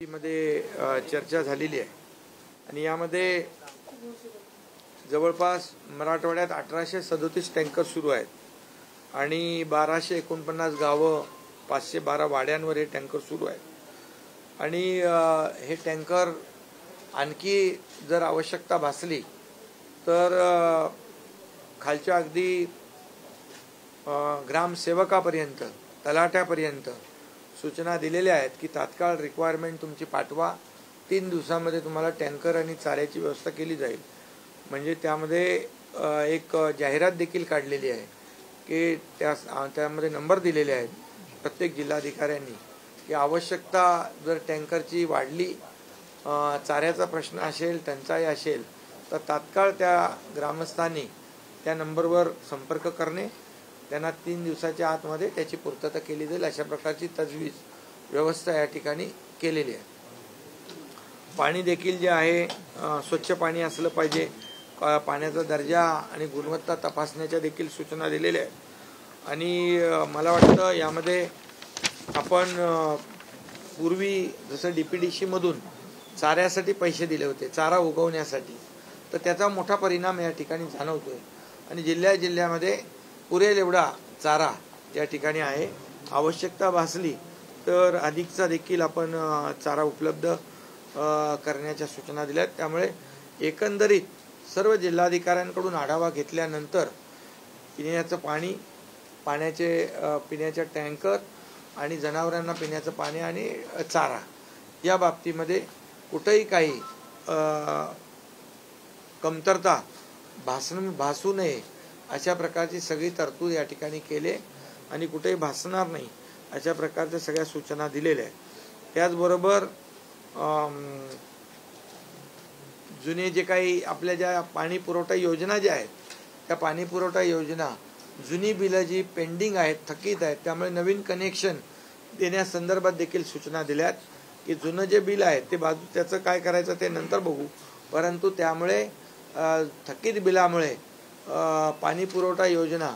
मध्ये चर्चा झालेली आहे आणि यामध्ये जवळपास मराठवाड्यात 1837 टँकर सुरू आहेत आणि 1249 गावं 512 वाड्यांवर हे टँकर सुरू आहेत आणि हे टँकर आणखी जर आवश्यकता भासली तर खालच्या अगदी ग्रामसेवकापर्यंत तलाठ्यापर्यंत सूचना दिलेल्या आहेत की तात्काळ रिक्वायरमेंट तुमची पाठवा, 3 दिवसांमध्ये तुम्हाला टँकर आणि चाऱ्याची व्यवस्था केली जाईल। म्हणजे त्यामध्ये एक जाहिरात देखील काढलेली आहे की त्यामध्ये नंबर दिलेले आहेत प्रत्येक जिल्हाधिकाऱ्यांनी की आवश्यकता जर टँकरची वाढली, चाऱ्याचा प्रश्न असेल, टंचाई असेल तर तात्काळ त्या ग्रामस्थांनी त्या नंबरवर संपर्क करणे, त्यांना 3 दिवसाच्या आतमध्ये त्याची पूर्तता केली जाईल अशा प्रकारची तजवीज व्यवस्था या ठिकाणी केलेली आहे। पाणी देखील जे आहे स्वच्छ पाणी असलं पाहिजे, पाण्याचा दर्जा आणि गुणवत्ता तपासण्याच्या देखील सूचना दिलेल्या आहेत आणि मला वाटतं यामध्ये आपण पूर्वी जसं डीपीडीसी मधून चाऱ्यासाठी पैसे दिले होते, चारा उगवण्यासाठी, तर त्याचा मोठा परिणाम या ठिकाणी जाणवतोय आणि जिल्ह्यामध्ये पुरेल एवढा चारा या ठिकाणी आहे। आवश्यकता भासली तर अधिकचा देखील आपण चारा उपलब्ध करण्याच्या सूचना दिल्यात। त्यामुळे एकंदरीत सर्व जिल्हाधिकाऱ्यांकडून आढावा घेतल्यानंतर पिण्याचं पाणी, पिण्याच्या टँकर आणि जनावरांना पिण्याचं पाणी आणि चारा या बाबतीमध्ये कुठेही काही कमतरता भासू नये अशा प्रकारची सगळी तरतूद या ठिकाणी केले आणि कुठेही भासणार नाही अशा प्रकारच्या सगळ्या सूचना दिलेल्या आहेत। त्याचबरोबर जुने जे काही आपल्या ज्या पाणी पुरवठा योजना ज्या आहेत त्या पाणी पुरवठा योजना जुनी बिलं जी पेंडिंग आहेत, थकीत आहेत, त्यामुळे नवीन कनेक्शन देण्यासंदर्भात देखील सूचना दिल्यात की जुनं जे बिल आहे ते त्याचं काय करायचं ते नंतर बघू, परंतु त्यामुळे थकीत बिलामुळे पाणी पुरवठा योजना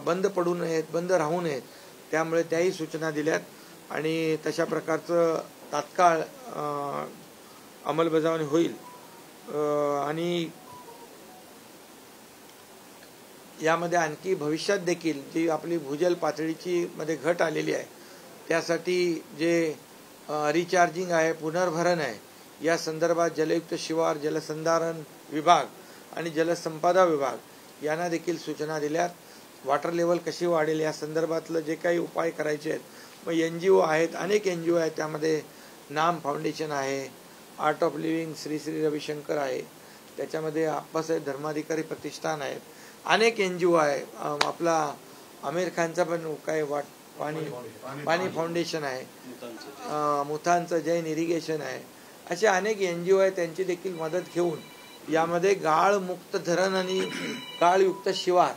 बंद पडू नयेत, बंद राहू नयेत, त्यामुळे त्याही सूचना दिल्यात आणि तशा प्रकारचं तात्काळ अंमलबजावणी होईल। आणि यामध्ये आणखी भविष्यात देखील जी आपली भूजल पातळीची मध्ये घट आलेली आहे त्यासाठी जे रिचार्जिंग आहे, पुनर्भरण आहे, या संदर्भात जलयुक्त शिवार, जलसंधारण विभाग आणि जलसंपदा विभाग यांना देखील सूचना दिल्यात। वॉटर लेवल कशी वाढेल या संदर्भातलं जे काही उपाय करायचे आहेत, मग NGO आहेत, अनेक NGO आहेत, त्यामध्ये नाम फाउंडेशन आहे, art of living Shri Shri Ravishankar आहे, त्याच्यामध्ये आप्पासाहेब धर्माधिकारी प्रतिष्ठान आहेत, अनेक NGO आहे, आपला आमिर खानचा पण काय पाणी फाउंडेशन आहे, मुथांचं जैन इरिगेशन आहे, असे अनेक NGO आहेत, त्यांची देखील मदत घेऊन यामध्ये गाळमुक्त धरण आणि गाळयुक्त शिवार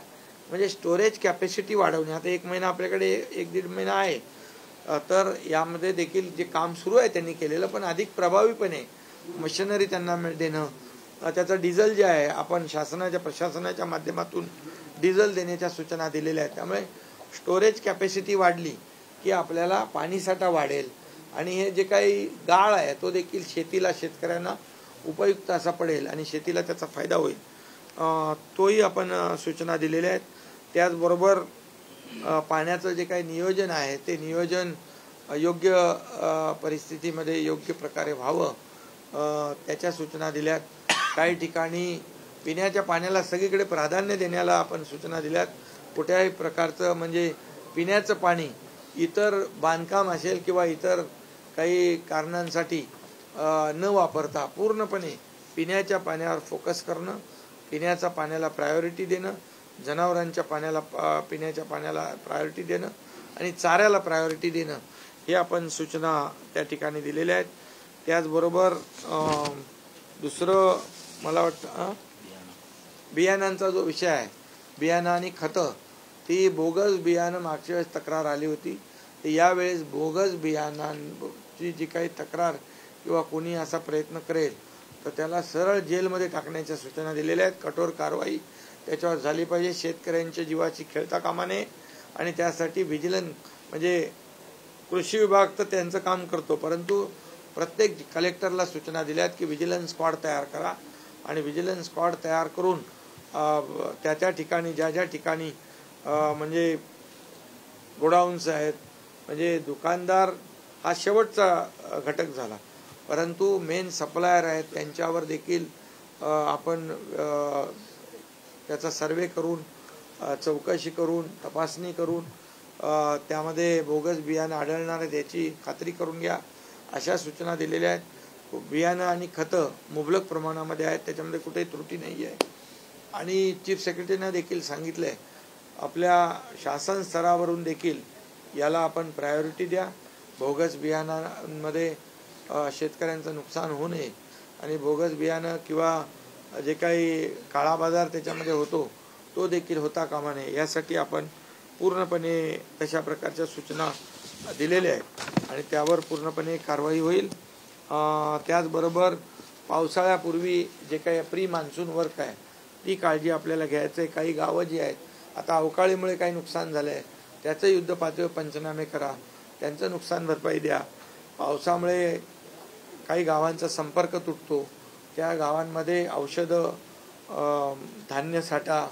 म्हणजे स्टोरेज कॅपॅसिटी वाढवणे। आता 1 महिना आपल्याकडे 1-1.5 महिना आहे, तर यामध्ये देखील जे काम सुरू आहे त्यांनी केलेलं, पण अधिक प्रभावीपणे मशिनरी त्यांना देणं, त्याचं डिझेल जे आहे आपण प्रशासनाच्या माध्यमातून डिझेल देण्याच्या सूचना दिलेल्या आहेत। त्यामुळे स्टोरेज कॅपॅसिटी वाढली की आपल्याला पाणीसाठा वाढेल आणि हे जे काही गाळ आहे तो देखील शेतकऱ्यांना उपयुक्त असा पडेल आणि शेतीला त्याचा फायदा होईल, तोही आपण सूचना दिलेल्या आहेत। त्याचबरोबर पाण्याचं जे काही नियोजन आहे ते नियोजन योग्य परिस्थितीमध्ये योग्य प्रकारे व्हावं, त्याच्या सूचना दिल्यात। काही ठिकाणी पिण्याच्या पाण्याला सगळीकडे प्राधान्य देण्याला आपण सूचना दिल्यात। कुठल्याही प्रकारचं म्हणजे पिण्याचं पाणी इतर बांधकाम असेल किंवा इतर काही कारणांसाठी न वापरता पूर्णपणे पिण्याच्या पाण्यावर फोकस करणं, पिण्याच्या पाण्याला प्रायोरिटी देणं, जनावरांच्या पिण्याच्या पाण्याला प्रायोरिटी देणं आणि चाऱ्याला प्रायोरिटी देणं, हे आपण सूचना त्या ठिकाणी दिलेल्या आहेत। त्याचबरोबर दुसरं मला वाटतं बियाणांचा जो विषय आहे, बियाणं आणि खतं, ती बोगस बियाणं मागच्या वेळेस तक्रार आली होती, तर यावेळेस बोगस बियाणांची जी काही तक्रार किंवा कोणी असा प्रयत्न करेल तर त्याला सरळ जेलमध्ये टाकण्याच्या सूचना दिलेल्या आहेत। कठोर कारवाई त्याच्यावर झाली पाहिजे, शेतकऱ्यांच्या जीवाची खेळता कामा नये आणि त्यासाठी व्हिजिलन्स म्हणजे कृषी विभाग तर त्यांचं काम करतो, परंतु प्रत्येक कलेक्टरला सूचना दिल्यात की विजिलन्स स्क्वॉड तयार करा आणि विजिलन्स स्क्वॉड तयार करून त्या ठिकाणी ज्या ठिकाणी म्हणजे गोडाऊन्स आहेत, म्हणजे दुकानदार हा शेवटचा घटक झाला, परंतु मेन सप्लायर आहेत त्यांच्यावर देखील आपण त्याचा सर्वे करून चौकशी करून तपासणी करून त्यामध्ये बोगस बियाणं आढळणार आहे याची खात्री करून घ्या, अशा सूचना दिलेल्या आहेत. बियाणं आणि खतं मुबलक प्रमाणामध्ये आहेत, त्याच्यामध्ये कुठेही त्रुटी नाही आहे. आणि चीफ सेक्रेटरीने देखील सांगितलं आहे आपल्या शासन स्तरावरून देखील याला आपण प्रायोरिटी द्या. बोगस बियाणांमध्ये शेतकऱ्यांचं नुकसान होऊ नये आणि बोगस बियाणं किंवा जे काही काळा बाजार त्याच्यामध्ये होतो तो देखील होता कामा नये, यासाठी आपण पूर्णपणे तशा प्रकारच्या सूचना दिलेल्या आहेत आणि त्यावर पूर्णपणे कारवाई होईल. त्याचबरोबर पावसाळ्यापूर्वी जे काही प्री मान्सून वर्क आहे ती काळजी आपल्याला घ्यायचं आहे. काही गावं जी आहेत आता अवकाळीमुळे काही नुकसान झालं आहे त्याचं युद्ध पातळीवर पंचनामे करा, त्यांचं नुकसान भरपाई द्या. पावसामुळे काही गावांचा संपर्क तुटतो, त्या गावांमध्ये औषधं धान्य साठा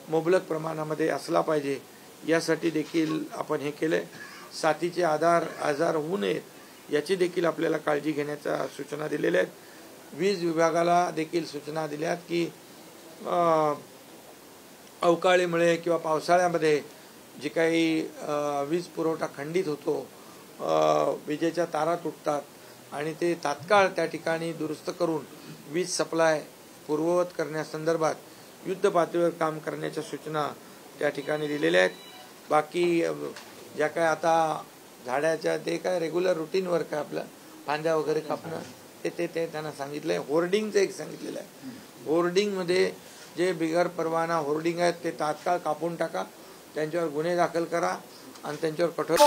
मुबलक प्रमाणामध्ये असला पाहिजे, यासाठी देखील आपण हे केले. साथीचे आजार होऊ नयेत याची देखील आपल्याला काळजी घेण्याच्या सूचना दिलेल्या आहेत. वीज विभागाला देखील सूचना दिल्यात की अवकाळीमुळे किंवा पावसाळ्यामध्ये जी काही वीज पुरवठा खंडित होतो, विजेच्या तारा तुटतात आणि ते तात्काळ त्या ठिकाणी दुरुस्त करून वीज सप्लाय पूर्ववत करण्यासंदर्भात युद्ध पातळीवर काम करण्याच्या सूचना त्या ठिकाणी दिलेल्या आहेत. बाकी ज्या काय आता झाडाच्या ते काय रेग्युलर रुटीन वर्क आहे आपलं फांद्या वगैरे कापणं ते त्यांना सांगितलंय. होर्डिंगचं एक सांगितलेलं आहे. होर्डिंगमध्ये जे बिगर परवाना होर्डिंग आहेत ते तात्काळ कापून टाका, त्यांच्यावर गुन्हे दाखल करा आणि त्यांच्यावर कठोर